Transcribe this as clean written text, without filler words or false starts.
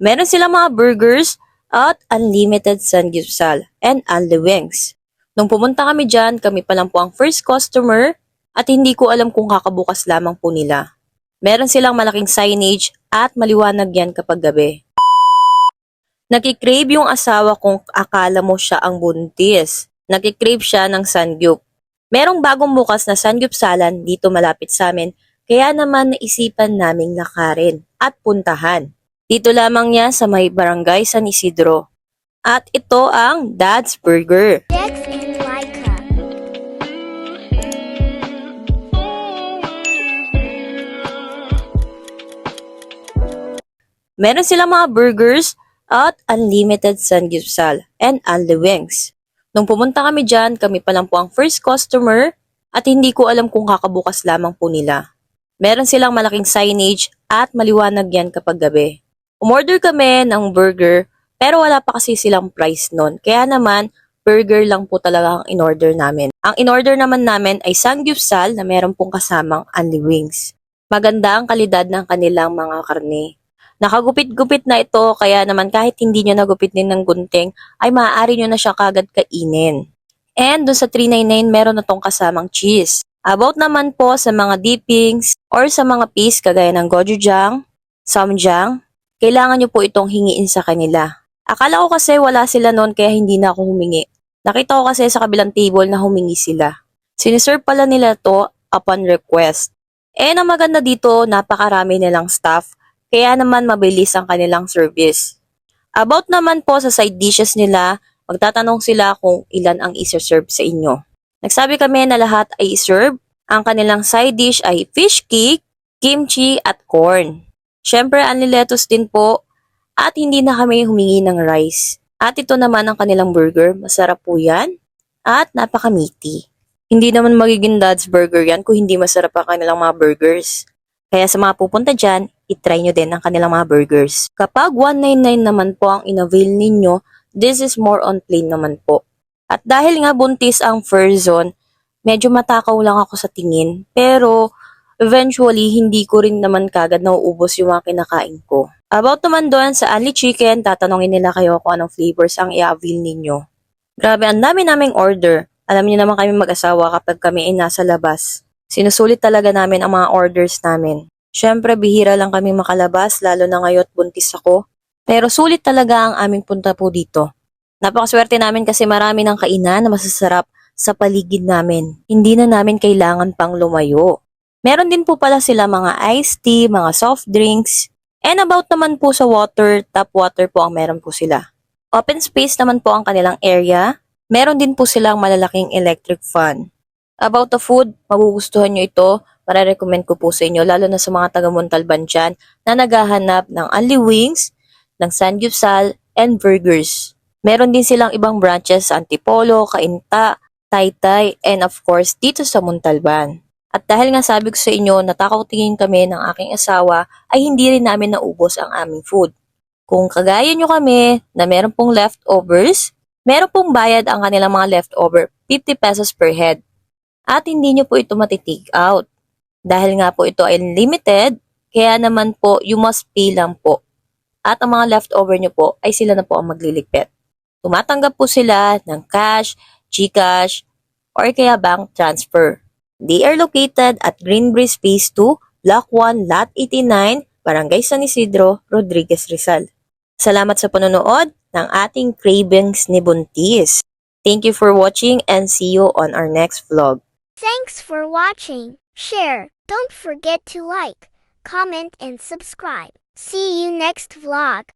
Meron silang mga burgers at unlimited sanggipsal and only wings. Nung pumunta kami dyan, kami pa lang po ang first customer at hindi ko alam kung kakabukas lamang po nila. Meron silang malaking signage at maliwanag yan kapag gabi. Nakikrave yung asawa kung akala mo siya ang buntis. Nakikrave siya ng sangyup. Merong bagong bukas na sangyupsalan dito malapit sa amin, kaya naman naisipan naming lakarin at puntahan. Dito lamang niya sa may barangay San Isidro. At ito ang Dad's Burger. Dex and Laika. Meron silang mga burgers at unlimited sanggipsal and only wings. Nung pumunta kami dyan, kami pa lang po ang first customer at hindi ko alam kung kakabukas lamang po nila. Meron silang malaking signage at maliwanag yan kapag gabi. Umorder kami ng burger pero wala pa kasi silang price nun. Kaya naman, burger lang po talaga ang in-order namin. Ang in-order naman namin ay sanggipsal na meron pong kasamang only wings. Maganda ang kalidad ng kanilang mga karne. Nakagupit-gupit na ito kaya naman kahit hindi nyo nagupit din ng gunting ay maaari nyo na siya kagad kainin. And dun sa 399 meron na tong kasamang cheese. About naman po sa mga dippings or sa mga piece kagaya ng gochujang, samjang, kailangan nyo po itong hingiin sa kanila. Akala ko kasi wala sila noon kaya hindi na ako humingi. Nakita ko kasi sa kabilang table na humingi sila. Siniserve pala nila to upon request. And ang maganda dito, napakarami nilang staff, kaya naman mabilis ang kanilang service. About naman po sa side dishes nila, magtatanong sila kung ilan ang isa-serve sa inyo. Nagsabi kami na lahat ay iserve. Ang kanilang side dish ay fish cake, kimchi at corn. Syempre, only lettuce din po at hindi na kami humingi ng rice. At ito naman ang kanilang burger. Masarap po yan at napaka-meaty. Hindi naman magiging Dad's Burger yan kung hindi masarap ang kanilang mga burgers. Kaya sa mga pupunta dyan, itry nyo din ang kanilang mga burgers. Kapag 199 naman po ang in-avail ninyo, this is more on plain naman po. At dahil nga buntis ang Furzon, medyo matakaw lang ako sa tingin. Pero eventually, hindi ko rin naman kagad nauubos yung mga kinakain ko. About naman doon sa Only Chicken, tatanungin nila kayo kung anong flavors ang i-avail ninyo. Grabe, ang dami naming order. Alam niyo naman kami mag-asawa kapag kami ay nasa labas. Sinusulit talaga namin ang mga orders namin. Syempre, bihira lang kami makalabas, lalo na ngayon buntis ako. Pero sulit talaga ang aming punta po dito. Napakaswerte namin kasi marami ng kainan na masasarap sa paligid namin. Hindi na namin kailangan pang lumayo. Meron din po pala sila mga iced tea, mga soft drinks. And about naman po sa water, tap water po ang meron po sila. Open space naman po ang kanilang area. Meron din po silang malalaking electric fan. About the food, magugustuhan nyo ito. Mare-recommend ko po sa inyo, lalo na sa mga taga Montalban dyan na naghahanap ng only wings, ng sanggipsal, and burgers. Meron din silang ibang branches sa Antipolo, Cainta, Taytay, and of course dito sa Montalban. At dahil nga sabi ko sa inyo, natakaw tingin kami ng aking asawa, ay hindi rin namin naubos ang aming food. Kung kagaya nyo kami na meron pong leftovers, meron pong bayad ang kanilang mga leftover, 50 pesos per head. At hindi nyo po ito matitake out. Dahil nga po ito ay limited, kaya naman po you must pay lang po. At ang mga leftover nyo po ay sila na po ang magliligpit. Tumatanggap po sila ng cash, GCash, or kaya bank transfer. They are located at Greenbreeze Phase 2, Block 1, Lot 89, Barangay San Isidro, Rodriguez, Rizal. Salamat sa panonood ng ating Cravings ni Buntis. Thank you for watching and see you on our next vlog. Thanks for watching. Share. Don't forget to like, comment, and subscribe. See you next vlog.